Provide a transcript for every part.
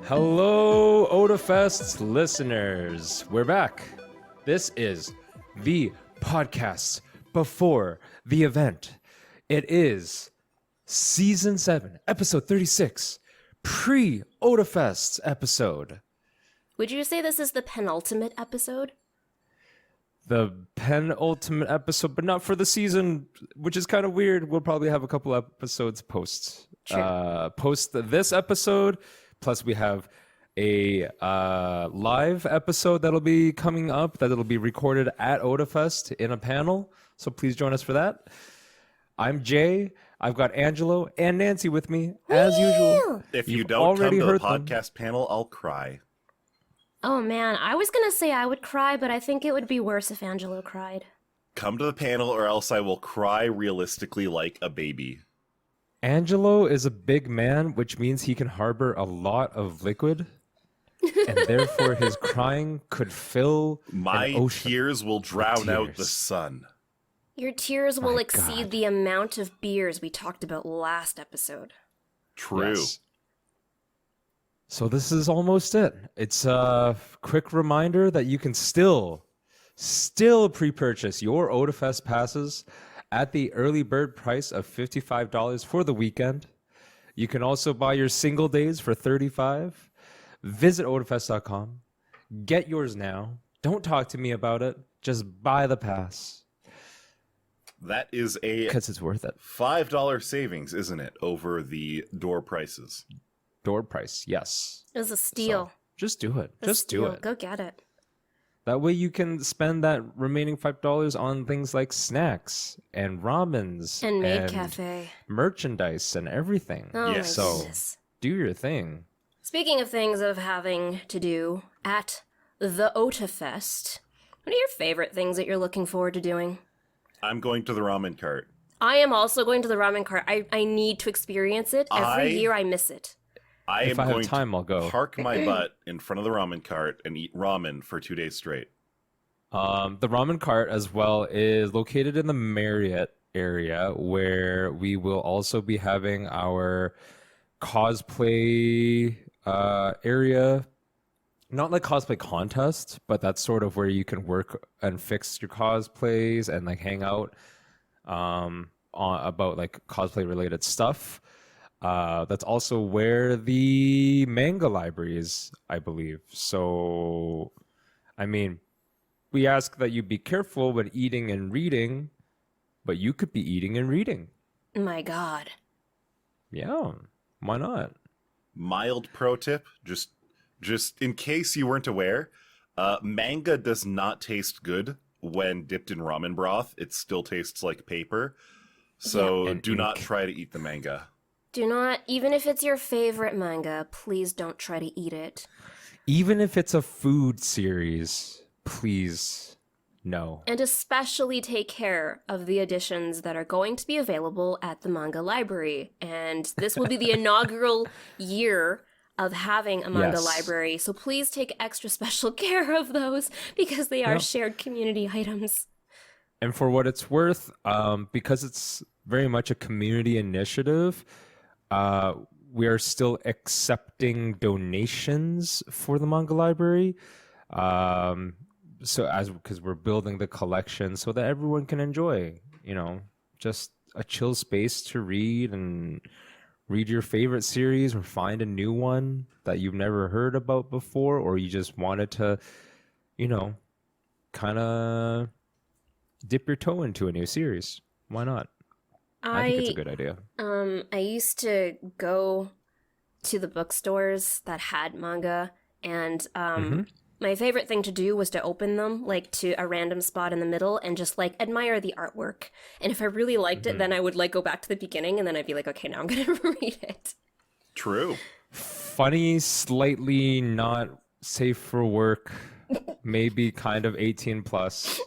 Hello, Otafest listeners. We're back. This is the podcast before the event. It is Season 7, Episode 36, pre-Otafest episode. Would you say this is the penultimate episode? The penultimate episode, but not for the season, which is kind of weird. We'll probably have a couple episodes post this episode. Plus, we have a live episode that'll be coming up that'll be recorded at Otafest in a panel. So please join us for that. I'm Jay. I've got Angelo and Nancy with me as usual. If you don't come to the podcast panel, I'll cry. Oh man, I was gonna say I would cry, but I think it would be worse if Angelo cried. Come to the panel or else I will cry realistically like a baby. Angelo is a big man, which means he can harbor a lot of liquid, and therefore his crying could fill My an ocean tears will drown out the tears. sun. Your tears will My exceed God. the amount of beers we talked about last episode. True. Yes. So this is almost it. It's a quick reminder that you can still pre-purchase your Otafest passes at the early bird price of $55 for the weekend. You can also buy your single days for $35. Visit otafest.com. Get yours now. Don't talk to me about it. Just buy the pass That is a because it's worth it. $5 savings, isn't it, over the door prices? Door price, yes. It was a steal. So, just do it. A Just do steal. it. Go get it. That way you can spend that remaining $5 on things like snacks and ramens And Maid Cafe. merchandise and everything. Oh Yes. my So- goodness. Do your thing. Speaking of things of having to do at the Otafest, what are your favorite things that you're looking forward to doing? I'm going to the ramen cart. I am also going to the ramen cart. I need to experience it. Every I- year I miss it. If I am have going time, I'll to go. park my butt in front of the ramen cart and eat ramen for 2 days straight. The ramen cart as well is located in the Marriott area, where we will also be having our cosplay area. Not like cosplay contest, but that's sort of where you can work and fix your cosplays and like hang out about like cosplay related stuff. That's also where the manga library is, I believe. So, I mean, we ask that you be careful when eating and reading, but you could be eating and reading. My God. Yeah, why not? Mild pro tip, just in case you weren't aware, manga does not taste good when dipped in ramen broth. It still tastes like paper. So Yeah. And do not ink. try to eat the manga. Do not, even if it's your favorite manga, please don't try to eat it. Even if it's a food series, please, no. And especially take care of the editions that are going to be available at the manga library. And this will be the inaugural year of having a manga Yes. library. So please take extra special care of those because they are Yep. shared community items. And for what it's worth, because it's very much a community initiative, we are still accepting donations for the manga library. Because we're building the collection so that everyone can enjoy, just a chill space to read and read your favorite series or find a new one that you've never heard about before, or you just wanted to, kind of dip your toe into a new series. Why not? I think it's a good idea. I used to go to the bookstores that had manga, and my favorite thing to do was to open them, like, to a random spot in the middle and just, like, admire the artwork. And if I really liked it, then I would, like, go back to the beginning, and then I'd be like, okay, now I'm gonna read it. True. Funny, slightly not safe for work, maybe kind of 18 plus.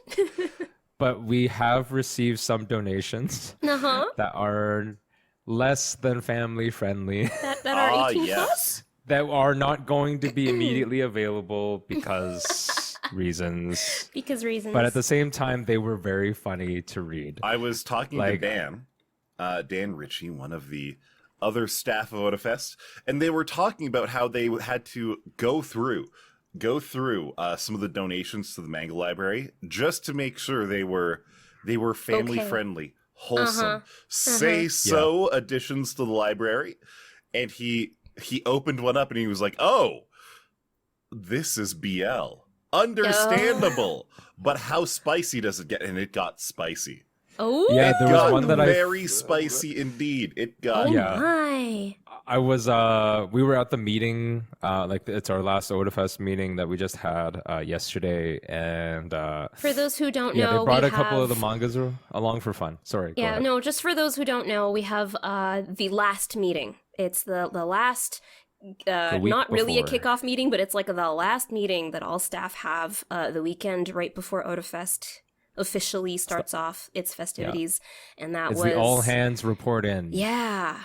But we have received some donations Uh-huh. that are less than family friendly, That are 18 plus? Yes. that are not going to be immediately available because reasons. Because reasons. But at the same time, they were very funny to read. I was talking to Like- Dan Ritchie, one of the other staff of Otafest, and they were talking about how they had to go through some of the donations to the manga library just to make sure they were family friendly, wholesome, say so additions to the library. And he opened one up and he was like, "Oh, this is BL. Understandable." But how spicy does it get? And it got spicy. Oh, yeah, there was one that very spicy indeed. It got my. I was we were at the meeting, like it's our last Otafest meeting that we just had yesterday, and for those who don't know, they brought a couple of the mangas along for fun. Sorry. Yeah, no, just for those who don't know, we have the last meeting. It's the last not really a kickoff meeting, but it's like the last meeting that all staff have the weekend right before Otafest officially starts off its festivities. And that was the all hands report in. Yeah.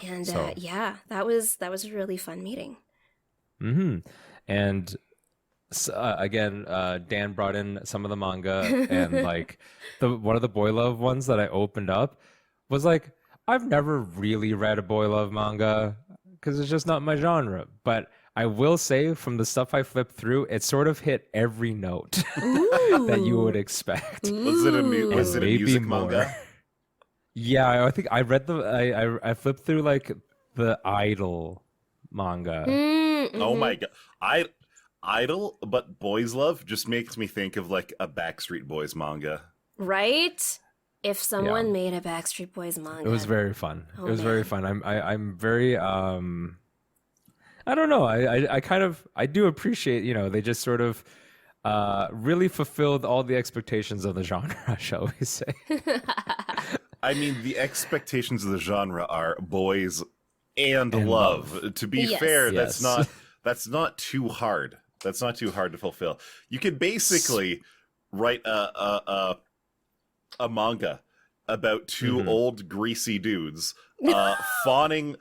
And that was a really fun meeting. And again, Dan brought in some of the manga, and like one of the boy love ones that I opened up was like, I've never really read a boy love manga because it's just not my genre. But I will say, from the stuff I flipped through, it sort of hit every note that you would expect. Was it a music manga? Yeah, I think I read I flipped through like the Idol manga. Oh my god, Idol, but Boys Love just makes me think of like a Backstreet Boys manga. Right? If someone made a Backstreet Boys manga, it was very fun. Oh, it was very fun. I'm very I don't know. I do appreciate, they just sort of really fulfilled all the expectations of the genre, shall we say. I mean, the expectations of the genre are boys and love. To be fair, that's not too hard. That's not too hard to fulfill. You could basically write a manga about two old greasy dudes fawning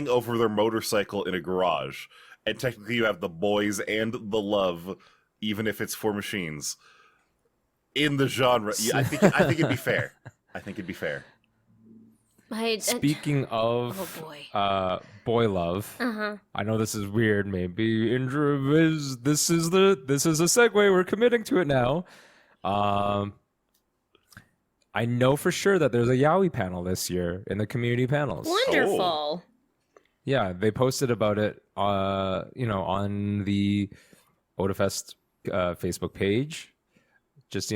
over their motorcycle in a garage, and technically you have the boys and the love, even if it's for machines. In the genre, I think it'd be fair. I think it'd be fair. Speaking of boy love, I know this is weird. Maybe this is a segue. We're committing to it now. I know for sure that there's a yaoi panel this year in the community panels. Wonderful. Yeah, they posted about it, on the Otafest Facebook page. Just,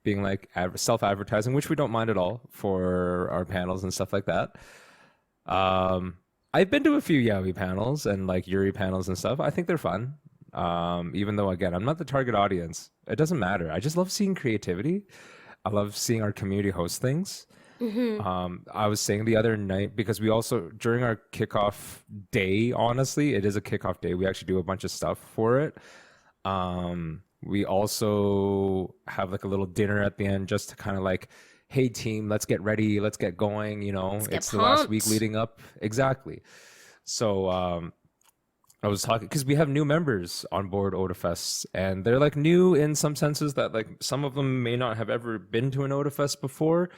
being like self-advertising, which we don't mind at all for our panels and stuff like that. I've been to a few yaoi panels and like Yuri panels and stuff. I think they're fun. Even though, again, I'm not the target audience. It doesn't matter. I just love seeing creativity. I love seeing our community host things. I was saying the other night, because we also, during our kickoff day, honestly, it is a kickoff day. We actually do a bunch of stuff for it. We also have like a little dinner at the end just to kind of like, hey team, let's get ready, let's get going. It's the last week leading up. Exactly. So I was talking, because we have new members on board Otafest, and they're like new in some senses that like some of them may not have ever been to an Otafest before.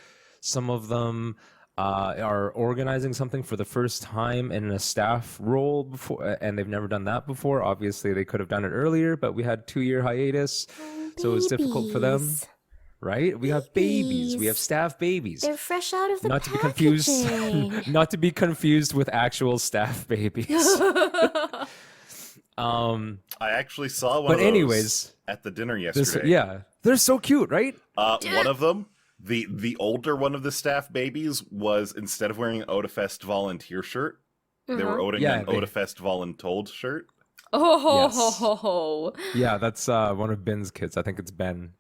Some of them are organizing something for the first time in a staff role before, and they've never done that before. Obviously, they could have done it earlier, but we had 2-year hiatus, so it was difficult for them. Right? We have babies. We have staff babies. They're fresh out of the not to be confused. Not to be confused with actual staff babies. I actually saw one of those at the dinner yesterday. They're so cute, right? One of them, the older one of the staff babies, was, instead of wearing an Otafest volunteer shirt, they were wearing an Otafest voluntold shirt. Oh, yes. Yeah, that's one of Ben's kids. I think it's Ben.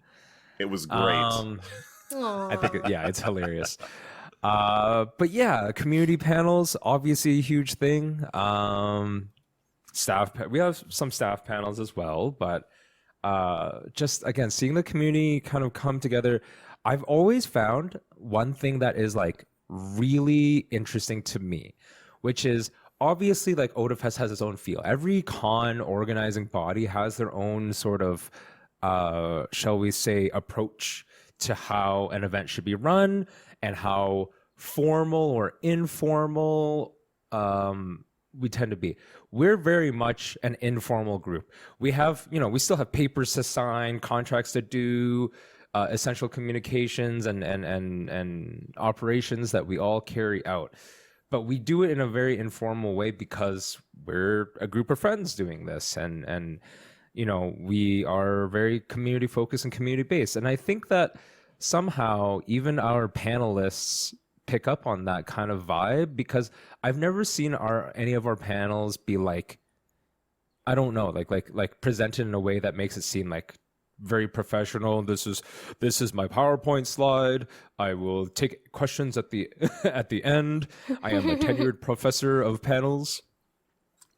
It was great. I think, it's hilarious. But yeah, community panels, obviously a huge thing. We have some staff panels as well, but just again, seeing the community kind of come together. I've always found one thing that is like really interesting to me, which is obviously like Otafest has its own feel. Every con organizing body has their own sort of shall we say, approach to how an event should be run and how formal or informal we tend to be. We're very much an informal group. We have, we still have papers to sign, contracts to do, essential communications and operations that we all carry out. But we do it in a very informal way because we're a group of friends doing this, and we are very community focused and community based. And I think that somehow even our panelists pick up on that kind of vibe, because I've never seen any of our panels be like, I don't know, like presented in a way that makes it seem like very professional. This is my PowerPoint slide. I will take questions at the at the end. I am a tenured professor of panels.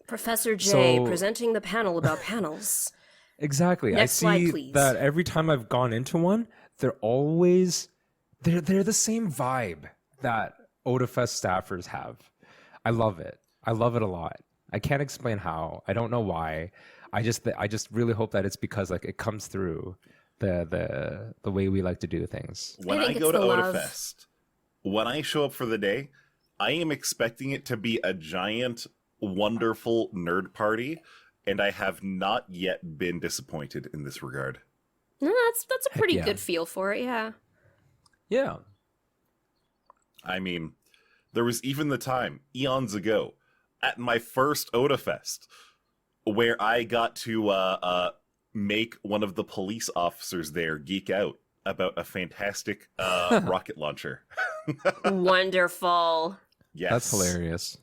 Professor J presenting the panel about panels. Exactly. Next I see slide, please. that every time I've gone into one, they're the same vibe that Otafest staffers have. I love it. I love it a lot. I can't explain how. I don't know why. I just really hope that it's because like it comes through the way we like to do things. When I go to Otafest, when I show up for the day, I am expecting it to be a giant, wonderful nerd party, and I have not yet been disappointed in this regard. No, that's a pretty good feel for it, yeah. Yeah. I mean, there was even the time, eons ago, at my first Otafest, where I got to make one of the police officers there geek out about a fantastic rocket launcher. Wonderful. Yes. That's hilarious.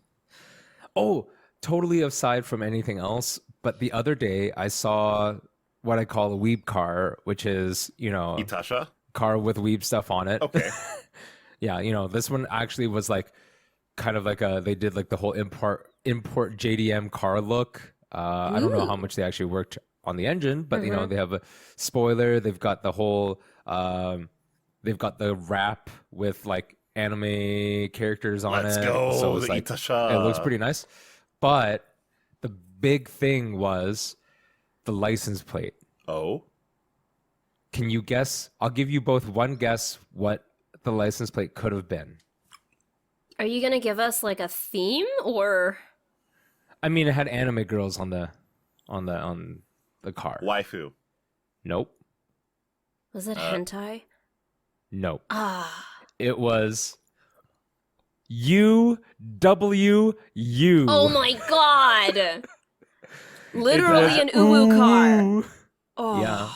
Oh, totally aside from anything else, but the other day I saw what I call a weeb car, which is, Itasha? car with weeb stuff on it. Okay. Yeah, this one actually was like kind of like they did like the whole import JDM car look. I don't know how much they actually worked on the engine, but they have a spoiler. They've got the whole they've got the wrap with like anime characters on Let's it. go, So it's the like, Itasha. it looks pretty nice. But the big thing was the license plate. Oh? Can you guess? I'll give you both one guess what the license plate could have been. Are you gonna give us like a theme or? I mean, it had anime girls on the car. Waifu. Nope. Was it hentai? Nope. Ah. It was UWU. Oh my god! Literally an uwu car. Oh. Yeah.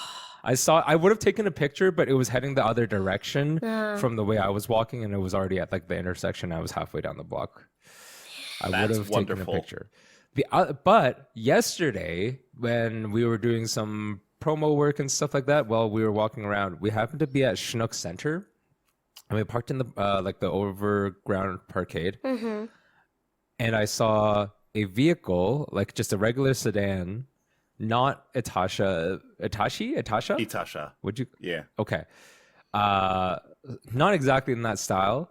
I would have taken a picture, but it was heading the other direction from the way I was walking, and it was already at like the intersection. I was halfway down the block. I would have taken a picture. But yesterday, when we were doing some promo work and stuff like that, while we were walking around, we happened to be at Chinook Center, and we parked in the like the overground parkade, and I saw a vehicle, like just a regular sedan. Not Itasha. Would you? Yeah. Okay. Not exactly in that style,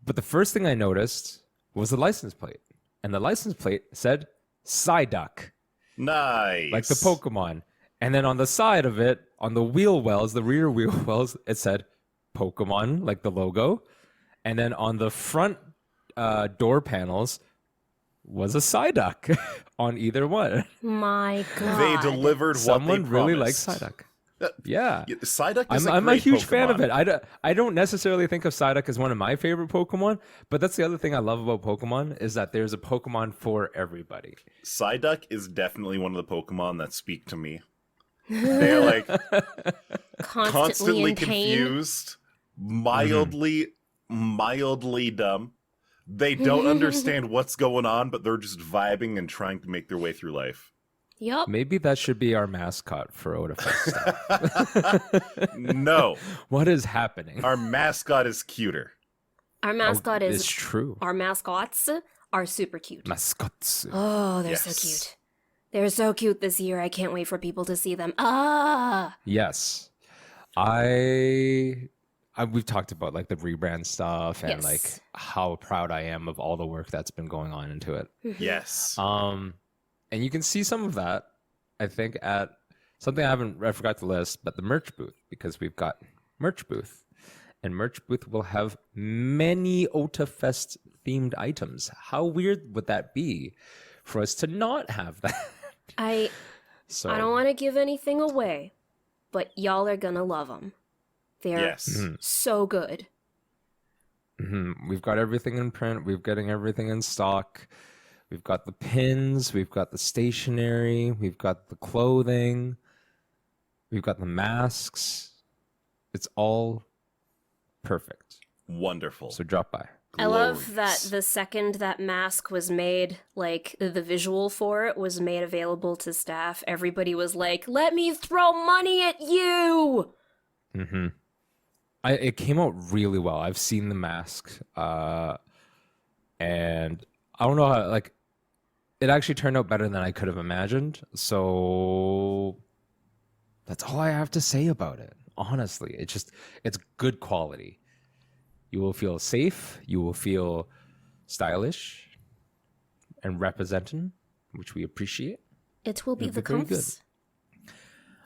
but the first thing I noticed was the license plate, and the license plate said Psyduck, Nice. like the Pokemon. And then on the side of it, on the wheel wells, the rear wheel wells, it said Pokemon, like the logo. And then on the front door panels was a Psyduck on either one. My god. They delivered Someone what they really promised. likes Psyduck. Yeah. Psyduck is I'm a great huge Pokemon. fan of it. I don't necessarily think of Psyduck as one of my favorite Pokemon, but that's the other thing I love about Pokemon is that there's a Pokemon for everybody. Psyduck is definitely one of the Pokemon that speak to me. They're like constantly in pain. confused, mildly dumb. They don't understand what's going on, but they're just vibing and trying to make their way through life. Yup. Maybe that should be our mascot for Otafest. No. What is happening? Our mascot is cuter. Our mascot It's is. true. Our mascots are super cute. Mascots. Oh, they're so Yes. cute. They're so cute this year. I can't wait for people to see them. Ah. Yes. We've talked about like the rebrand stuff and Yes. like how proud I am of all the work that's been going on into it. Yes. And you can see some of that, I think, at something I forgot to list, but the merch booth, because we've got merch booth. and merch booth will have many Otafest themed items. How weird would that be for us to not have that? I don't want to give anything away, but y'all are gonna love them. They're so good. We've got everything in print. We're getting everything in stock. We've got the pins. We've got the stationery. We've got the clothing. We've got the masks. It's all perfect. Wonderful. So drop by. I love that the second that mask was made, like, the visual for it was made available to staff, everybody was like, let me throw money at you! It came out really well. I've seen the mask. And I don't know how, like, it actually turned out better than I could have imagined. So that's all I have to say about it. Honestly, it's good quality. You will feel safe. You will feel stylish and representing, which we appreciate. It will be the comfs.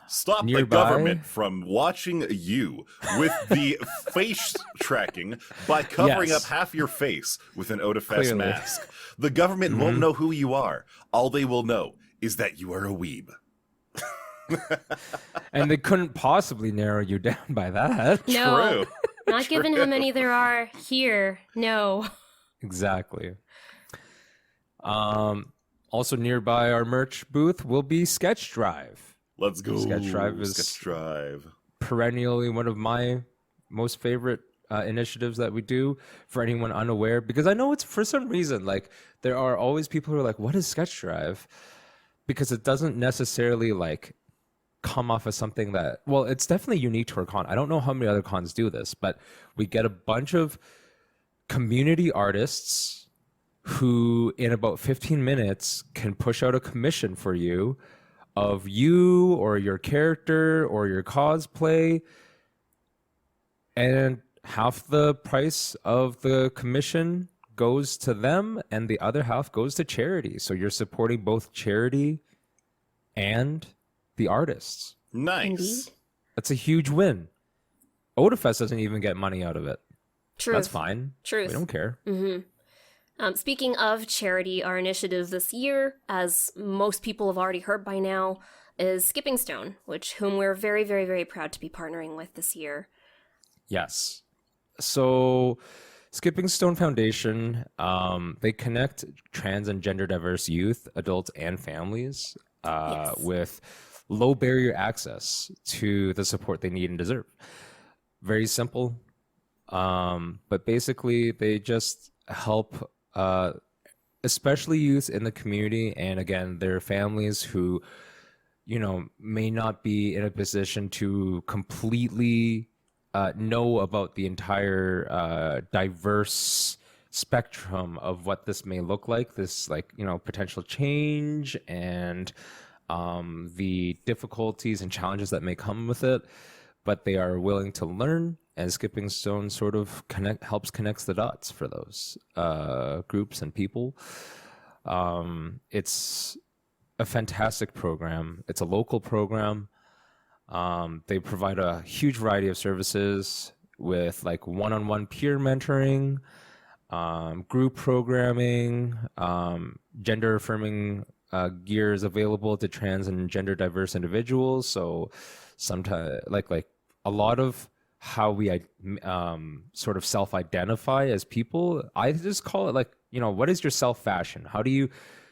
Stop Nearby. the government from watching you with the face tracking by covering up half your face with an Otafest mask. The government won't know who you are. All they will know is that you are a weeb. And they couldn't possibly narrow you down by that. No, not given how many there are here. No. Exactly. Also nearby our merch booth will be Sketch Drive. Let's go. Sketch Drive is perennially one of my most favorite initiatives that we do. For anyone unaware, because I know it's for some reason, like, there are always people who are like, what is Sketch Drive? Because it doesn't necessarily like come off as something that, well, it's definitely unique to our con. I don't know how many other cons do this, but we get a bunch of community artists who in about 15 minutes can push out a commission for you of you or your character or your cosplay, and half the price of the commission goes to them and the other half goes to charity. So you're supporting both charity and the artists. Nice. Indeed. That's a huge win. Otafest doesn't even get money out of it. Truth. That's fine. Truth. We don't care. Speaking of charity, our initiative this year, as most people have already heard by now, is Skipping Stone, whom we're very, very, very proud to be partnering with this year. Yes. So Skipping Stone Foundation, they connect trans and gender diverse youth, adults, and families with low barrier access to the support they need and deserve. Very simple. But basically, they just help especially youth in the community, and again, their families who, you know, may not be in a position to completely know about the entire diverse spectrum of what this may look like, this, like, you know, potential change and the difficulties and challenges that may come with it, but they are willing to learn, and Skipping Stone sort of helps connect the dots for those groups and people. It's a fantastic program. It's a local program. They provide a huge variety of services with, like, one-on-one peer mentoring, group programming, gender affirming gear is available to trans and gender diverse individuals. So sometimes, like a lot of how we sort of self-identify as people, I just call it, like, you know, what is your self-fashion? How do you,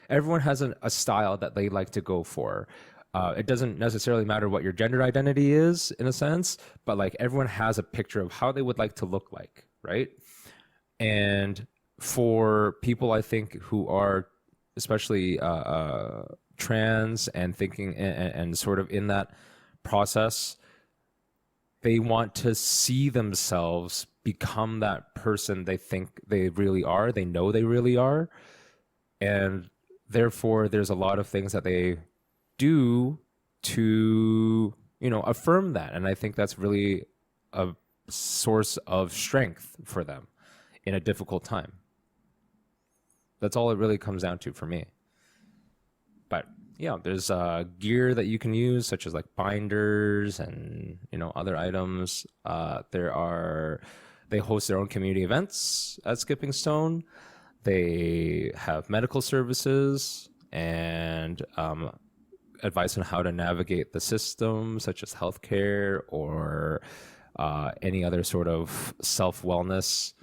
everyone has a style that they like to go for. It doesn't necessarily matter what your gender identity is, in a sense, but, like, everyone has a picture of how they would like to look like, right? And for people, I think, who are especially trans and thinking and sort of in that process, they want to see themselves become that person they think they really are, they know they really are. And therefore, there's a lot of things that they do to, you know, affirm that. And I think that's really a source of strength for them in a difficult time. That's all it really comes down to for me. But, yeah, there's gear that you can use, such as like binders and other items. They host their own community events at Skipping Stone. They have medical services and advice on how to navigate the system, such as healthcare or any other sort of self-wellness.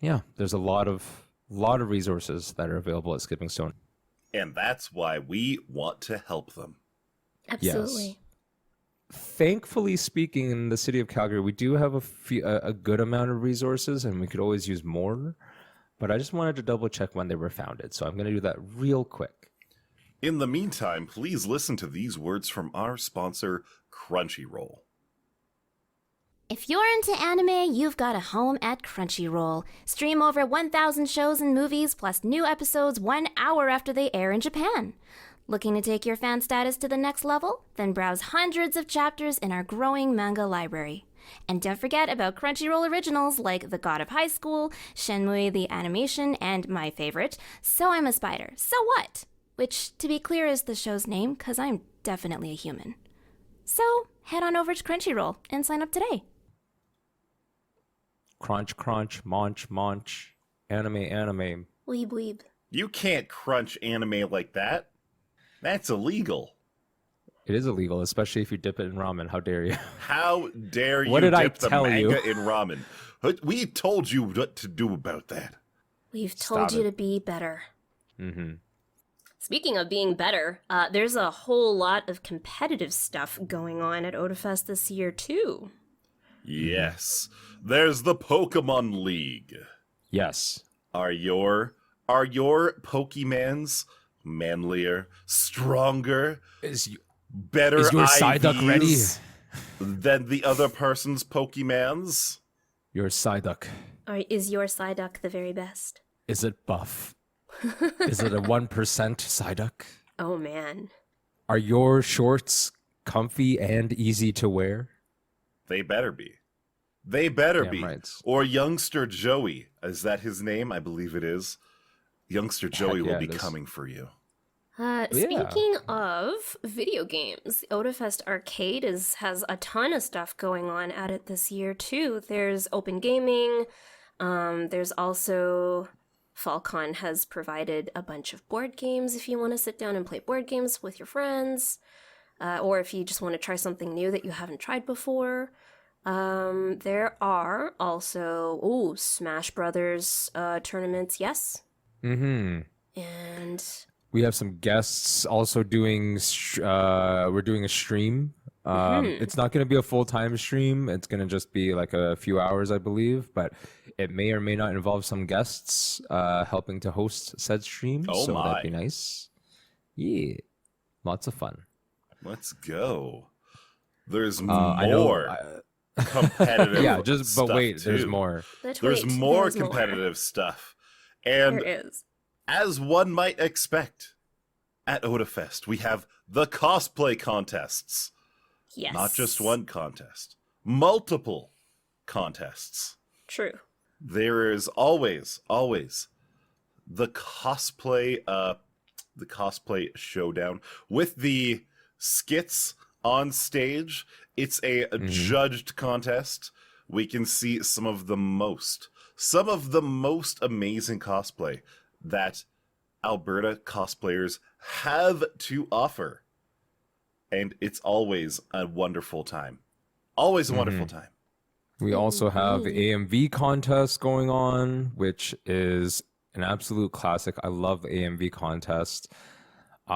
Yeah, there's a lot of resources that are available at Skipping Stone. And that's why we want to help them. Absolutely. Yes. Thankfully speaking, in the city of Calgary, we do have a good amount of resources, and we could always use more. But I just wanted to double check when they were founded, so I'm going to do that real quick. In the meantime, please listen to these words from our sponsor, Crunchyroll. If you're into anime, you've got a home at Crunchyroll. Stream over 1,000 shows and movies, plus new episodes 1 hour after they air in Japan. Looking to take your fan status to the next level? Then browse hundreds of chapters in our growing manga library. And don't forget about Crunchyroll originals like The God of High School, Shenmue the Animation, and my favorite, So I'm a Spider, So What? Which, to be clear, is the show's name, because I'm definitely a human. So, head on over to Crunchyroll and sign up today. Crunch, crunch, munch, munch, anime. Weeb weeb. You can't crunch anime like that. That's illegal. It is illegal, especially if you dip it in ramen. How dare you? How dare you What did I dip the tell you? manga in ramen? We told you what to do about that. We've told Stop you it. to be better. Mm-hmm. Speaking of being better, there's a whole lot of competitive stuff going on at Otafest this year, too. Yes. There's the Pokemon League. Yes. Are your Pokemans manlier, stronger, better Is your Psyduck ready? IVs than the other person's Pokemans? Your Psyduck. Or is your Psyduck the very best? Is it buff? Is it a 1% Psyduck? Oh, man. Are your shorts comfy and easy to wear? They better be. They better Damn be. right. Or Youngster Joey. Is that his name? I believe it is. Youngster Joey yeah, will be it is. coming for you. Speaking of video games, Otafest Arcade has a ton of stuff going on at it this year, too. There's open gaming. There's also... Falcon has provided a bunch of board games if you want to sit down and play board games with your friends. Or if you just want to try something new that you haven't tried before. There are also, Smash Brothers tournaments, yes. Mm-hmm. And... We have some guests also doing, we're doing a stream. It's not going to be a full-time stream. It's going to just be like a few hours, I believe, but it may or may not involve some guests helping to host said stream. Oh so my. that'd be nice. Yeah. Lots of fun. Let's go. There's I more know, competitive yeah, but stuff, wait, there's too. more. There's more competitive stuff. And There is. as one might expect, at Otafest, we have the cosplay contests. Yes. Not just one contest. Multiple contests. True. There is always the cosplay showdown with the skits on stage. It's a judged contest. We can see some of the most amazing cosplay that Alberta cosplayers have to offer. And it's always a wonderful time. Always a wonderful time. We also have the AMV contest going on, which is an absolute classic. I love the AMV contest.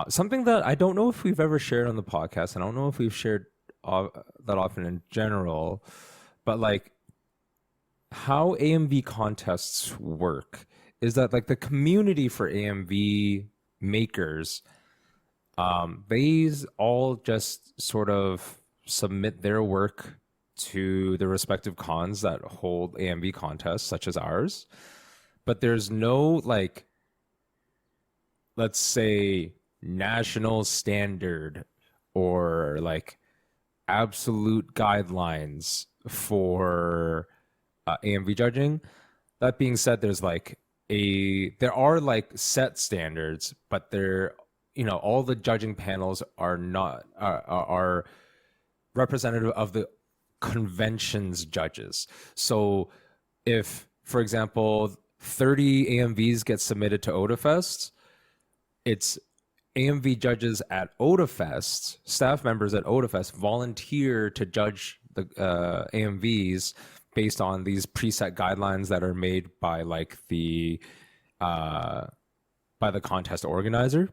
Something that I don't know if we've ever shared on the podcast, and I don't know if we've shared that often in general, but like how AMV contests work is that like the community for AMV makers, they all just sort of submit their work to the respective cons that hold AMV contests, such as ours. But there's no, like, let's say, national standard or, like, absolute guidelines for AMV judging. That being said, there are, like, set standards, but they're all the judging panels are not are representative of the convention's judges. So if, for example, 30 AMVs get submitted to Otafest, it's AMV judges at Otafest, staff members at Otafest volunteer to judge the AMVs based on these preset guidelines that are made by like the contest organizer.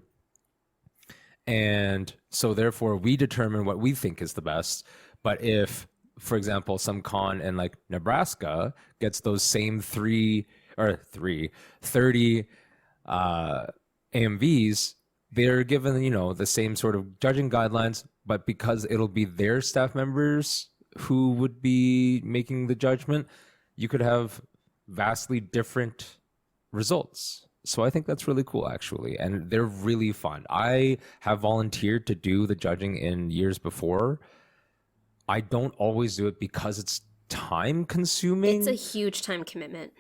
And so therefore we determine what we think is the best. But if, for example, some con in like Nebraska gets those same 30 AMVs, they're given, the same sort of judging guidelines, but because it'll be their staff members who would be making the judgment, you could have vastly different results. So I think that's really cool, actually. And they're really fun. I have volunteered to do the judging in years before. I don't always do it because it's time consuming. It's a huge time commitment.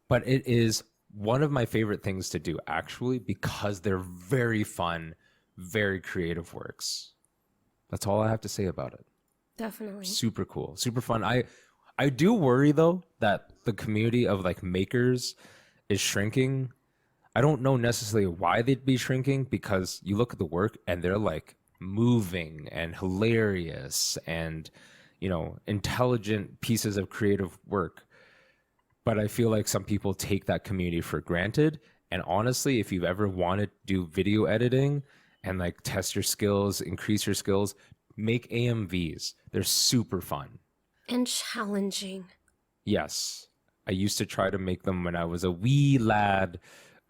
But it is one of my favorite things to do, actually, because they're very fun, very creative works. That's all I have to say about it. Definitely. Super cool, super fun. I do worry, though, that the community of like makers is shrinking. I don't know necessarily why they'd be shrinking, because you look at the work and they're like moving and hilarious and, intelligent pieces of creative work. But I feel like some people take that community for granted. And honestly, if you've ever wanted to do video editing and like test your skills, increase your skills, make AMVs. They're super fun. And challenging. Yes. I used to try to make them when I was a wee lad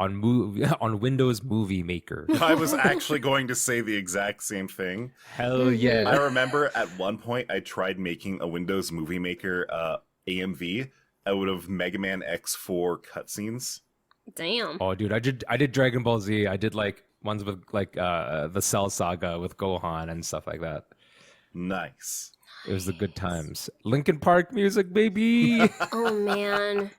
on Windows Movie Maker. I was actually going to say the exact same thing. Hell yeah. I remember at one point I tried making a Windows Movie Maker AMV out of Mega Man X4 cutscenes. Damn. Oh, dude, I did Dragon Ball Z. I did like ones with like the Cell Saga with Gohan and stuff like that. Nice. It was the good times. Linkin Park music, baby. Oh man.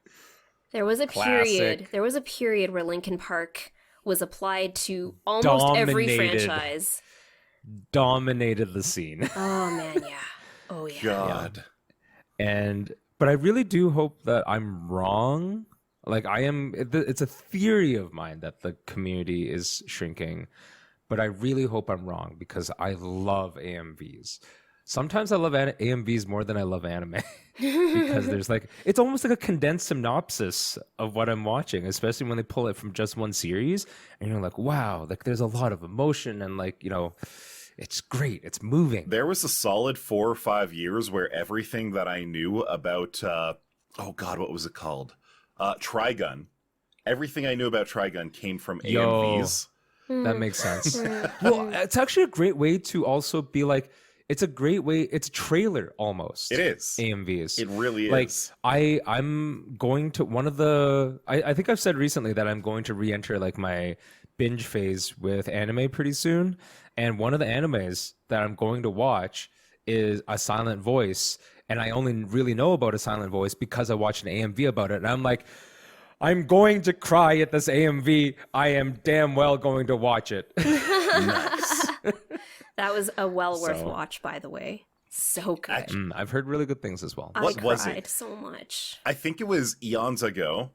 There was a Classic. period where Linkin Park was applied to almost every Dominated. franchise. Dominated the scene. Oh man, yeah. Oh yeah. God. But I really do hope that I'm wrong. Like it's a theory of mine that the community is shrinking, but I really hope I'm wrong because I love AMVs. Sometimes I love AMVs more than I love anime because there's like, it's almost like a condensed synopsis of what I'm watching, especially when they pull it from just one series and you're like, wow, like there's a lot of emotion and like, it's great. It's moving. There was a solid 4 or 5 years where everything that I knew about, what was it called? Trigun. Everything I knew about Trigun came from AMVs. That makes sense. Well, it's actually a great way to also be like, it's a trailer almost. It is. AMVs. It really like, is. I'm going to I think I've said recently that I'm going to re-enter like my binge phase with anime pretty soon. And one of the animes that I'm going to watch is A Silent Voice. And I only really know about A Silent Voice because I watched an AMV about it. And I'm like, I'm going to cry at this AMV. I am damn well going to watch it. Nice. That was a well worth watch, by the way. So good. I've heard really good things as well. What I was cried it? so much. I think it was eons ago.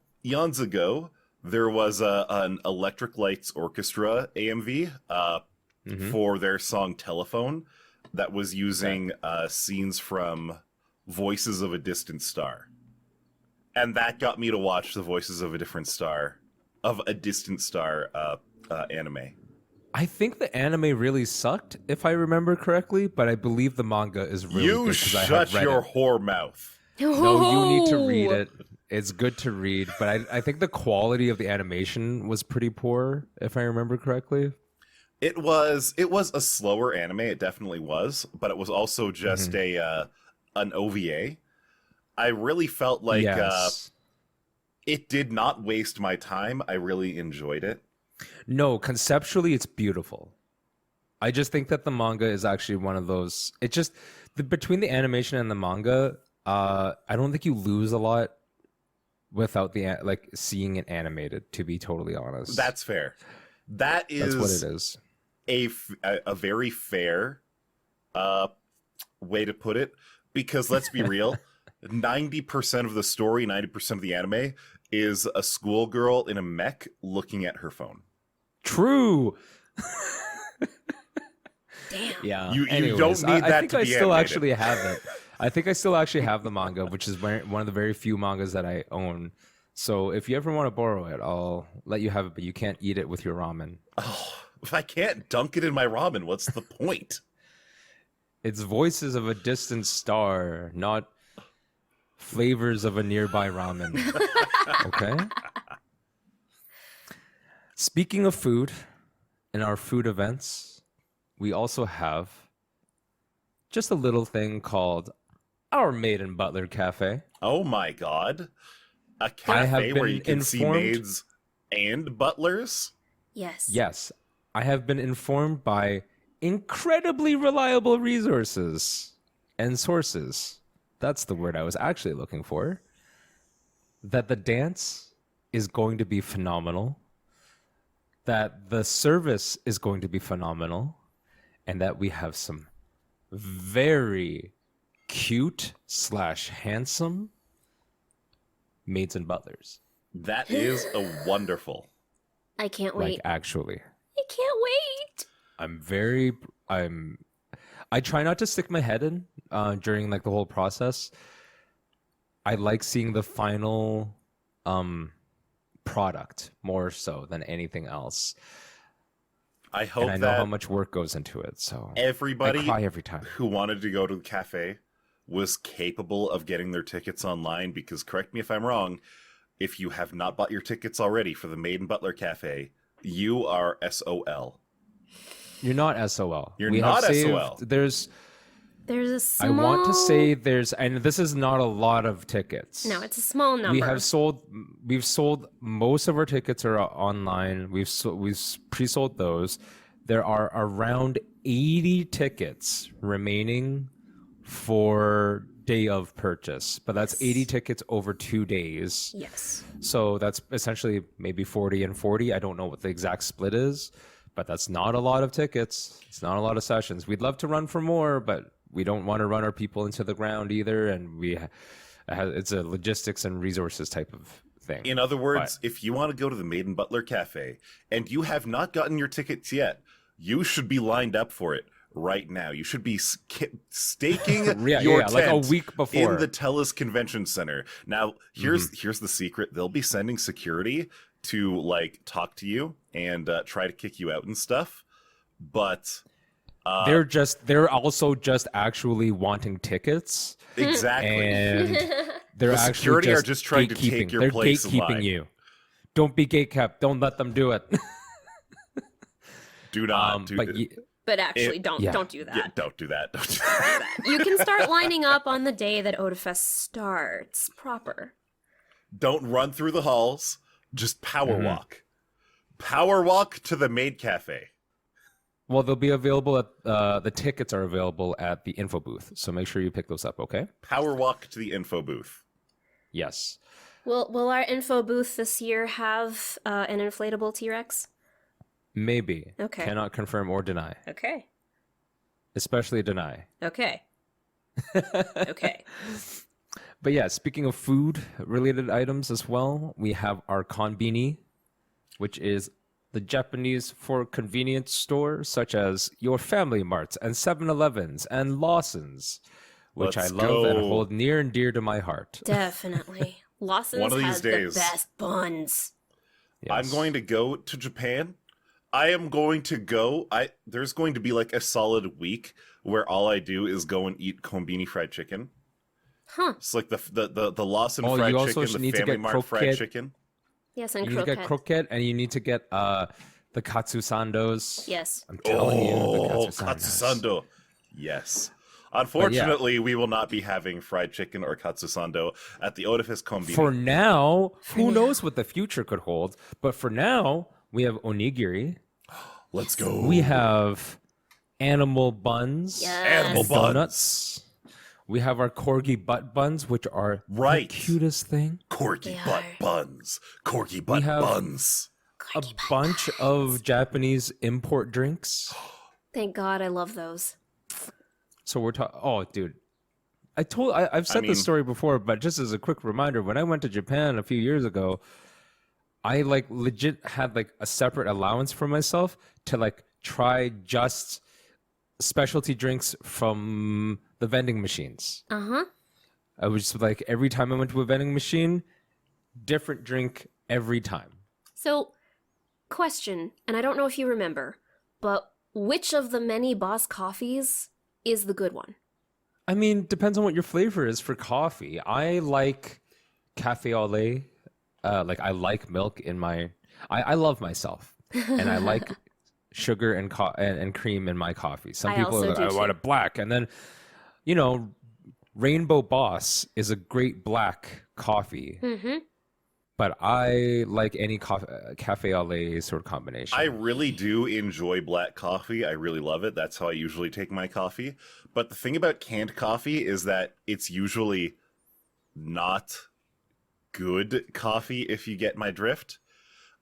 There was an Electric Lights Orchestra AMV for their song Telephone that was using scenes from Voices of a Distant Star. And that got me to watch the Voices of a Distant Star anime. I think the anime really sucked, if I remember correctly, but I believe the manga is really good. You shut your whore mouth. No, you need to read it. It's good to read, but I think the quality of the animation was pretty poor, if I remember correctly. It was a slower anime, it definitely was, but it was also just an OVA. I really felt like it did not waste my time. I really enjoyed it. No, conceptually, it's beautiful. I just think that the manga is actually one of those. It just between the animation and the manga, I don't think you lose a lot without seeing it animated. To be totally honest, That's fair. That is That's what it is. a very fair way to put it, because let's be real, 90% of the story, 90% of the anime is a schoolgirl in a mech looking at her phone. True. Damn. Yeah. You Anyways, don't need I that think to I be still animated. actually have it. I think I still actually have the manga, which is one of the very few mangas that I own. So if you ever want to borrow it, I'll let you have it, but you can't eat it with your ramen. Oh, if I can't dunk it in my ramen, what's the point? It's voices of a distant star, not flavors of a nearby ramen. Okay? Speaking of food, in our food events, we also have just a little thing called our Maid and Butler Cafe. Oh my god. A I have cafe where been you can see informed- maids and butlers? Yes. Yes, I have been informed by incredibly reliable resources and sources. That's the word I was actually looking for. That the dance is going to be phenomenal. That the service is going to be phenomenal. And that we have some very cute / handsome maids and butlers. That is a wonderful. I can't Like, wait. actually. I can't wait. I try not to stick my head in during like the whole process. I like seeing the final product more so than anything else. I hope And I know that how much work goes into it, so everybody I cry every time. who wanted to go to the cafe was capable of getting their tickets online, because correct me if I'm wrong, if you have not bought your tickets already for the Maid and Butler Cafe, you are SOL. You're not SOL. You're We have not saved- SOL. There's a I small. want to say there's, and this is not a lot of tickets. No, it's a small number. We've sold most of our tickets are online. We've pre-sold those. There are around 80 tickets remaining for day of purchase, but that's 80 tickets over 2 days. Yes. So that's essentially maybe 40 and 40. I don't know what the exact split is, but that's not a lot of tickets. It's not a lot of sessions. We'd love to run for more, but we don't want to run our people into the ground either, and it's a logistics and resources type of thing. In other words, if you want to go to the Maid and Butler Cafe and you have not gotten your tickets yet, you should be lined up for it right now. You should be staking your tent like a week before in the Tellus Convention Center. Now, here's the secret. They'll be sending security to like talk to you and try to kick you out and stuff, but they're also just actually wanting tickets, exactly. and they're The actually security are just trying to take your They're place in gatekeeping line. you. Don't be gatekept. Don't let them do it. Do not do But actually, don't do that. Yeah, don't do that. Don't do that. You can start lining up on the day that Otafest starts proper. Don't run through the halls. Just power Mm-hmm. walk. Power walk to the Maid Cafe. Well, they'll be available at the tickets are available at the info booth, so make sure you pick those up. Okay? Power walk to the info booth. Yes. Will our info booth this year have an inflatable T-Rex? Maybe. Okay. Cannot confirm or deny. Okay. Especially deny. Okay. Okay. But yeah, speaking of food-related items as well, we have our konbini, which is the Japanese for convenience store, such as your Family Marts and 7-Elevens and Lawson's, which Let's I love and go. hold near and dear to my heart. Definitely. Lawson's One of these has days. the best buns. Yes. I'm going to go to Japan. I am going to go. There's going to be like a solid week where all I do is go and eat konbini fried chicken. Huh. It's like the Lawson Oh, fried you also chicken, the need to Family get Mart fried croquette. chicken. Yes, You and need to get croquette. croquette, and you need to get the katsusandos. Yes. I'm telling you, the Oh, katsusandos. katsusando. Yes. Unfortunately, we will not be having fried chicken or katsusando at the Otafest Konbini. For now, who now. knows what the future could hold? But for now, we have onigiri. Let's go. We have animal buns. Yes. Animal buns. Donuts. We have our corgi butt buns, which are Right. the cutest thing. Corgi They butt are. buns. Corgi butt have- buns. a bunch of Japanese import drinks. Thank God, I love those. So we're talking. Oh, dude, I've said this story before, but just as a quick reminder, when I went to Japan a few years ago, I like legit had like a separate allowance for myself to like try just specialty drinks from the vending machines. I was just like, every time I went to a vending machine, different drink every time. So, question, and I don't know if you remember, but which of the many Boss coffees is the good one? I mean, depends on what your flavor is for coffee. I like cafe au lait. Like I like milk in my. I love myself, and I like sugar and cream in my coffee. Some people are like, I want it black, and then, you know, Rainbow Boss is a great black coffee. But I like any cafe au lait sort of combination. I really do enjoy black coffee. I really love it. That's how I usually take my coffee. But the thing about canned coffee is that it's usually not good coffee, if you get my drift.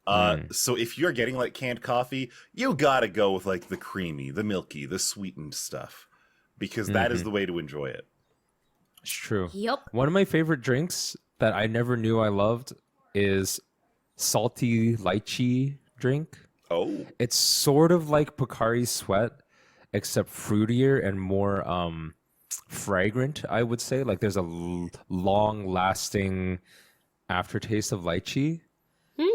So if you're getting like canned coffee, you gotta go with like the creamy, the milky, the sweetened stuff, because that is the way to enjoy it. It's true. Yep. One of my favorite drinks that I never knew I loved is salty lychee drink. Oh. It's sort of like Pocari Sweat, except fruitier and more fragrant, I would say. Like there's a long-lasting aftertaste of lychee.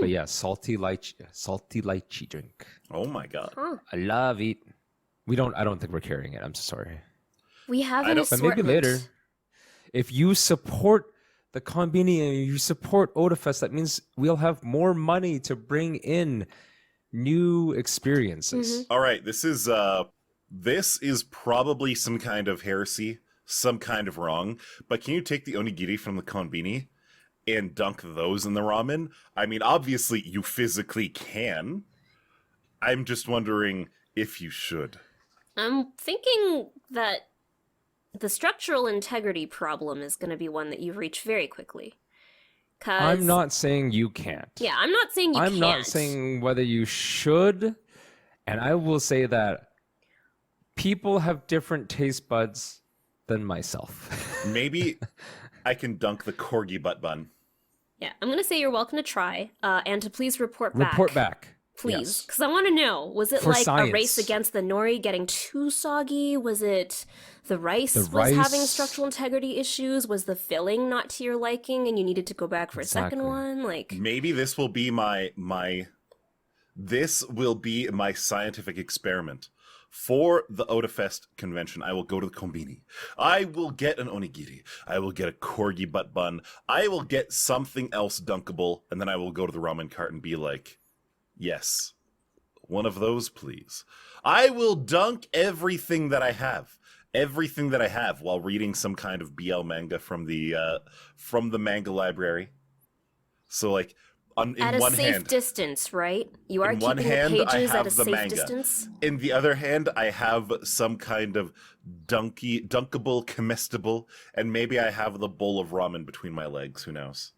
But yeah, salty lychee drink. Oh my god. I love it. I don't think we're carrying it. I'm so sorry. We have an But assortment. maybe later. If you support the Konbini and you support Otafest, that means we'll have more money to bring in new experiences. All right, this is probably some kind of heresy, some kind of wrong, but can you take the onigiri from the konbini and dunk those in the ramen? I mean, obviously you physically can. I'm just wondering if you should. I'm thinking that the structural integrity problem is going to be one that you reach very quickly. I'm not saying you can't. Yeah, I'm not saying you can't. I'm not saying whether you should. And I will say that people have different taste buds than myself. Maybe I can dunk the corgi butt bun. Yeah, I'm going to say you're welcome to try, and to please report back. Report back. Please, because I want to know, was it For like science. a race against the nori getting too soggy? Was it the rice was having structural integrity issues? Was the filling not to your liking and you needed to go back for a second one? Like maybe this will be my scientific experiment. For the Otafest convention, I will go to the konbini. I will get an onigiri. I will get a corgi butt bun. I will get something else dunkable, and then I will go to the ramen cart and be like, yes, one of those, please. I will dunk everything that I have. Everything that I have while reading some kind of BL manga from the manga library. So, like, at a safe distance, right? You are keeping the pages at a safe distance. In the other hand, I have some kind of dunkable, comestible, and maybe I have the bowl of ramen between my legs. Who knows?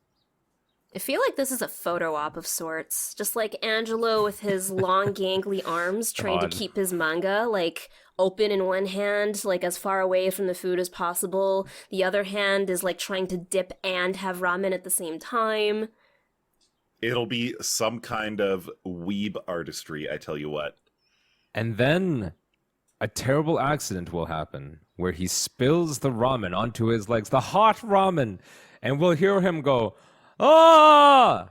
I feel like this is a photo op of sorts. Just like Angelo with his long, gangly arms trying to keep his manga, like, open in one hand, like, as far away from the food as possible. The other hand is, like, trying to dip and have ramen at the same time. It'll be some kind of weeb artistry, I tell you what. And then a terrible accident will happen where he spills the ramen onto his legs, the hot ramen, and we'll hear him go, "Ah!"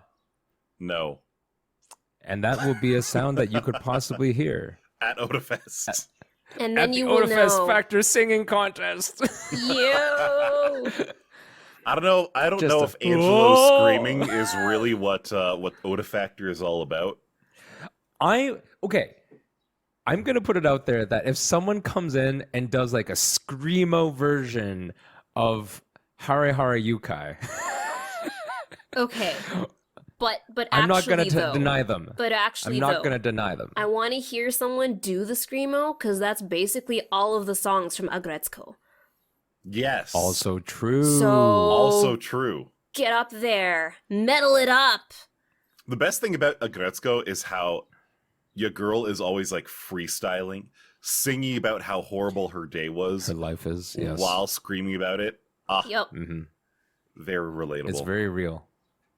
No. And that will be a sound that you could possibly hear. At Otafest. And then At you the will Otafest know. Factor singing contest. Yo! I don't know Just if Angelo's screaming is really what Otafactor is all about. I'm gonna put it out there that if someone comes in and does like a screamo version of Hare Hare Yukai, Okay. But I'm not actually, gonna deny them. But actually, I'm not gonna deny them. I want to hear someone do the screamo, because that's basically all of the songs from Agretzko. Yes. Also true. So Also true. get up there, metal it up. The best thing about Agretzko is how your girl is always like freestyling, singing about how horrible her day was Her life is, yes. while screaming about it. Yep. Very relatable. It's very real.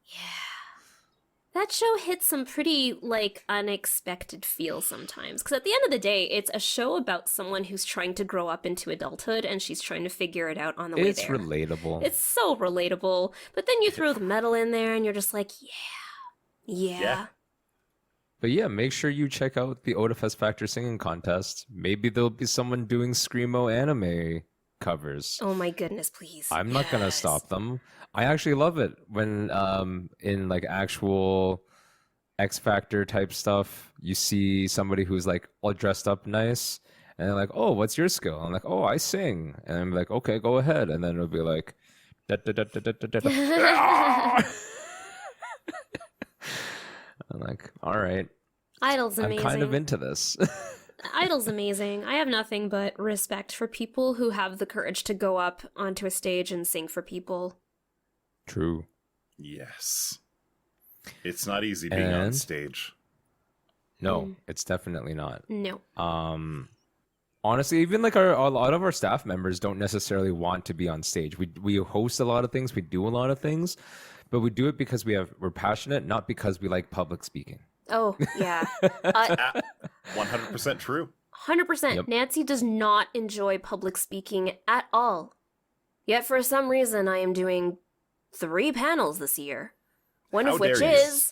Yeah. That show hits some pretty, like, unexpected feels sometimes. Because at the end of the day, it's a show about someone who's trying to grow up into adulthood and she's trying to figure it out on the way It's there. relatable. It's so relatable. But then you throw the metal in there and you're just like, yeah. But yeah, make sure you check out the Otafest Factor singing contest. Maybe there'll be someone doing Screamo anime covers. Oh my goodness, please. I'm not gonna stop them. I actually love it when in like actual X Factor type stuff, you see somebody who's like all dressed up nice and they're like, "Oh, what's your skill?" I'm like, "Oh, I sing." And I'm like, "Okay, go ahead." And then it'll be like da, da, da, da, da, da, da. I'm like, "All right. Idol's amazing. I'm kind of into this." Idol's amazing. I have nothing but respect for people who have the courage to go up onto a stage and sing for people. True. Yes. It's not easy being on And- stage. No, it's definitely not. No. Honestly, even like a lot of our staff members don't necessarily want to be on stage. We host a lot of things, we do a lot of things, but we do it because we're passionate, not because we like public speaking. Oh, yeah. 100% true. 100%. Yep. Nancy does not enjoy public speaking at all. Yet for some reason I am doing 3 panels this year. One How of which dare you. is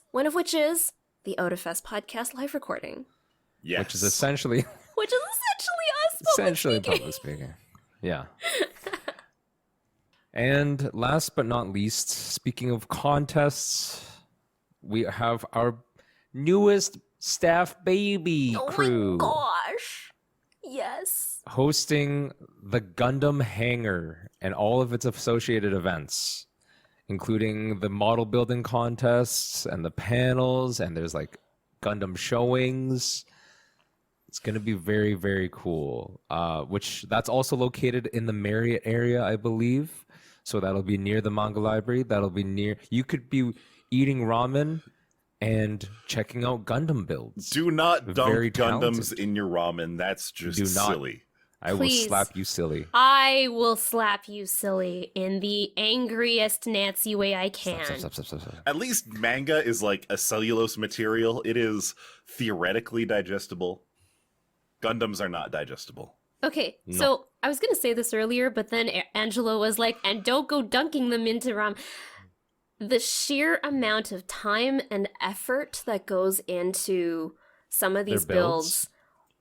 the Otafest podcast live recording. Yes. Which is essentially Which is essentially us public speaking. public speaking. Yeah. And last but not least, speaking of contests, we have our newest staff baby crew Oh my gosh. Yes. hosting the Gundam Hangar and all of its associated events, including the model building contests and the panels, and there's like Gundam showings. It's going to be very, very cool, which that's also located in the Marriott area, I believe. So that'll be near the manga library. That'll be near. You could be eating ramen and checking out Gundam builds. Do not dunk Very Gundams talented. in your ramen. That's just Do not. silly. I will Please. slap you silly. I will slap you silly in the angriest Nancy way I can. Stop. At least manga is like a cellulose material. It is theoretically digestible. Gundams are not digestible. Okay, so I was gonna say this earlier, but then Angela was like, and don't go dunking them into ramen. The sheer amount of time and effort that goes into some of Their these builds.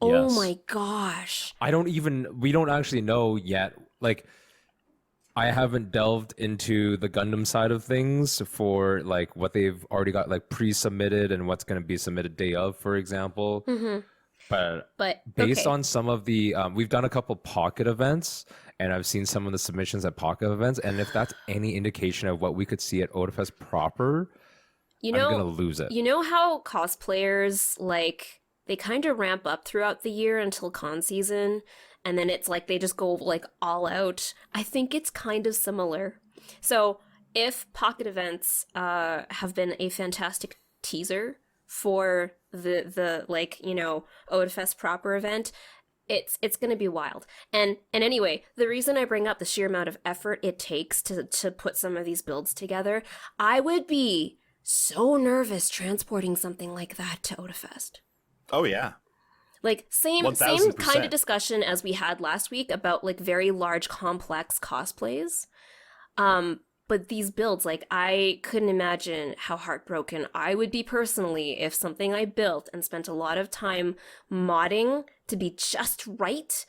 Oh Yes. my gosh. We don't actually know yet. Like, I haven't delved into the Gundam side of things for like what they've already got like pre-submitted and what's going to be submitted day of, for example. But based okay. on some of the, we've done a couple pocket events, and I've seen some of the submissions at pocket events, and if that's any indication of what we could see at Otafest proper, You I'm know, gonna lose it. You know how cosplayers, like, they kind of ramp up throughout the year until con season, and then it's like they just go, like, all out? I think it's kind of similar. So, if pocket events have been a fantastic teaser for the like, you know, Otafest proper event, it's going to be wild. And anyway, the reason I bring up the sheer amount of effort it takes to put some of these builds together, I would be so nervous transporting something like that to Otafest. Oh yeah. Like same 1000%. kind of discussion as we had last week about like very large complex cosplays. But these builds, like, I couldn't imagine how heartbroken I would be personally if something I built and spent a lot of time modding to be just right,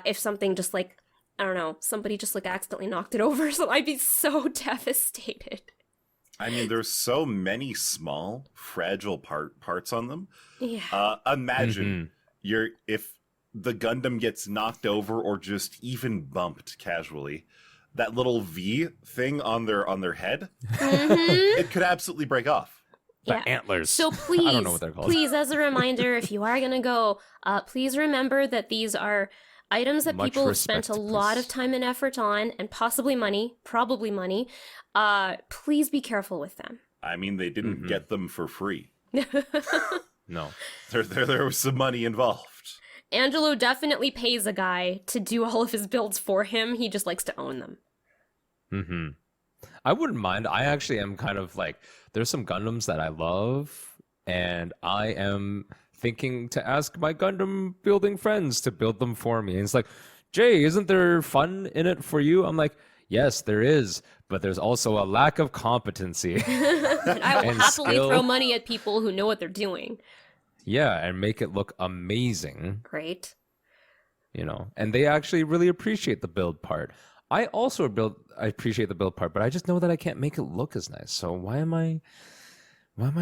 if something just like, I don't know, somebody just like accidentally knocked it over, so I'd be so devastated. I mean, there's so many small, fragile parts on them. Yeah. Imagine if the Gundam gets knocked over or just even bumped casually, that little V thing on their head, it could absolutely break off. Yeah. Antlers. So please, I don't know what they're called. please, as a reminder, if you are going to go, please remember that these are items that Much people have spent a respect, lot please. of time and effort on, and probably money. Please be careful with them. I mean, they didn't get them for free. No. There was some money involved. Angelo definitely pays a guy to do all of his builds for him. He just likes to own them. Mm-hmm. I wouldn't mind. I actually am kind of like, there's some Gundams that I love, and I am thinking to ask my Gundam building friends to build them for me. And it's like, Jay, isn't there fun in it for you? I'm like, yes, there is, but there's also a lack of competency. I will And happily skill. throw money at people who know what they're doing. Yeah, and make it look amazing, Great. you know. And they actually really appreciate the build part. I also appreciate the build part, but I just know that I can't make it look as nice. So why am I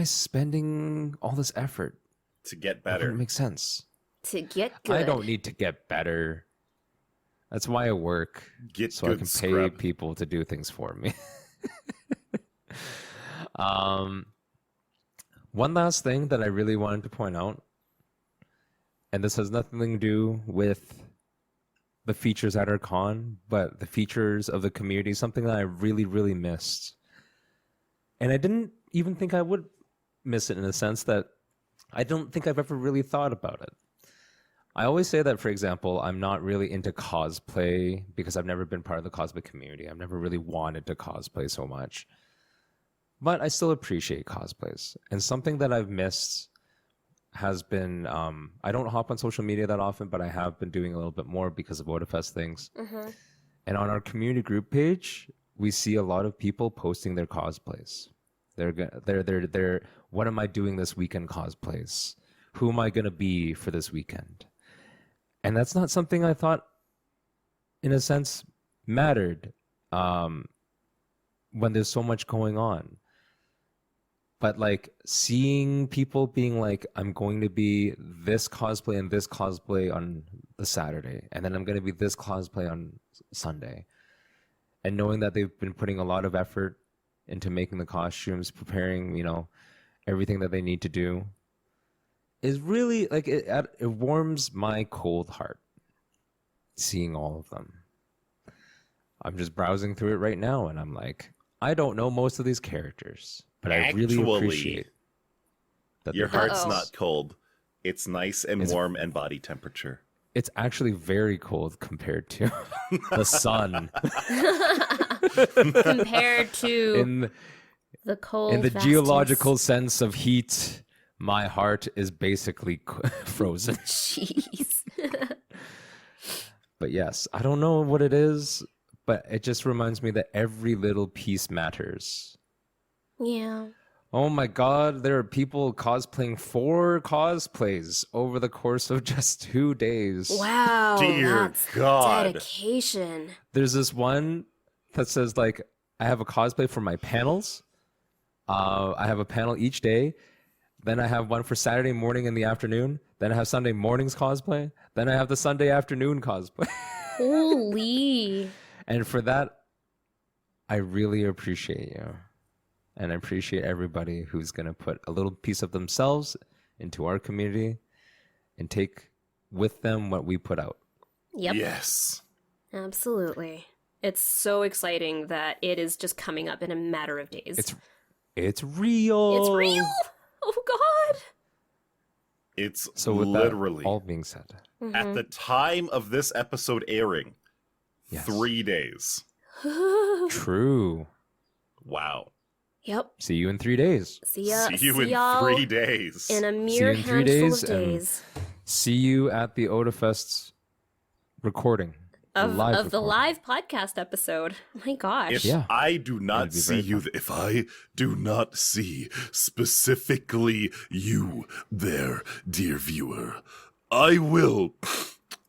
spending all this effort? To get It better. doesn't make sense. To get good. I don't need to get better. That's why I work, Get so I good, can pay scrub. people to do things for me. One last thing that I really wanted to point out, and this has nothing to do with the features at our con, but the features of the community, something that I really, really missed. And I didn't even think I would miss it in a sense that I don't think I've ever really thought about it. I always say that, for example, I'm not really into cosplay because I've never been part of the cosplay community. I've never really wanted to cosplay so much. But I still appreciate cosplays. And something that I've missed has been, I don't hop on social media that often, but I have been doing a little bit more because of Otafest things. Mm-hmm. And on our community group page, we see a lot of people posting their cosplays. They're what am I doing this weekend cosplays? Who am I going to be for this weekend? And that's not something I thought, in a sense, mattered when there's so much going on. But like seeing people being like, I'm going to be this cosplay and this cosplay on the Saturday, and then I'm going to be this cosplay on Sunday. And knowing that they've been putting a lot of effort into making the costumes, preparing, you know, everything that they need to do, is really like it warms my cold heart seeing all of them. I'm just browsing through it right now, and I'm like, I don't know most of these characters, but I really appreciate that Your they're- heart's Uh-oh. not cold. It's nice and It's- warm and body temperature. It's actually very cold compared to the sun Compared to in the cold the vastness. geological sense of heat. My heart is basically frozen. Jeez. But yes, I don't know what it is, but it just reminds me that every little piece matters. Yeah. Oh my god, there are people cosplaying 4 cosplays over the course of just 2 days. Wow. Dear That's God. dedication. There's this one that says, like, I have a cosplay for my panels. I have a panel each day. Then I have one for Saturday morning and the afternoon. Then I have Sunday morning's cosplay. Then I have the Sunday afternoon cosplay. Holy. And for that, I really appreciate you. And I appreciate everybody who's going to put a little piece of themselves into our community and take with them what we put out. Yep. Yes. Absolutely. It's so exciting that it is just coming up in a matter of days. It's real. It's real. Oh God. It's So with literally, that all being said, at the time of this episode airing, yes. 3 days. True. Wow. Yep. See you in 3 days. See ya. See you in y'all 3 days. in a you mere in 3 handful days, of and days See you at the Otafest recording. of the recording. live podcast episode. My gosh. If Yeah. I do That'd not be see very you, if I do not see specifically you there, dear viewer, I will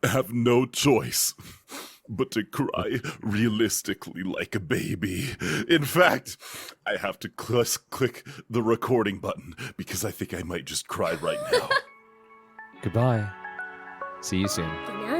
have no choice but to cry realistically like a baby. In fact, I have to click the recording button because I think I might just cry right now. Goodbye. See you soon. Good night.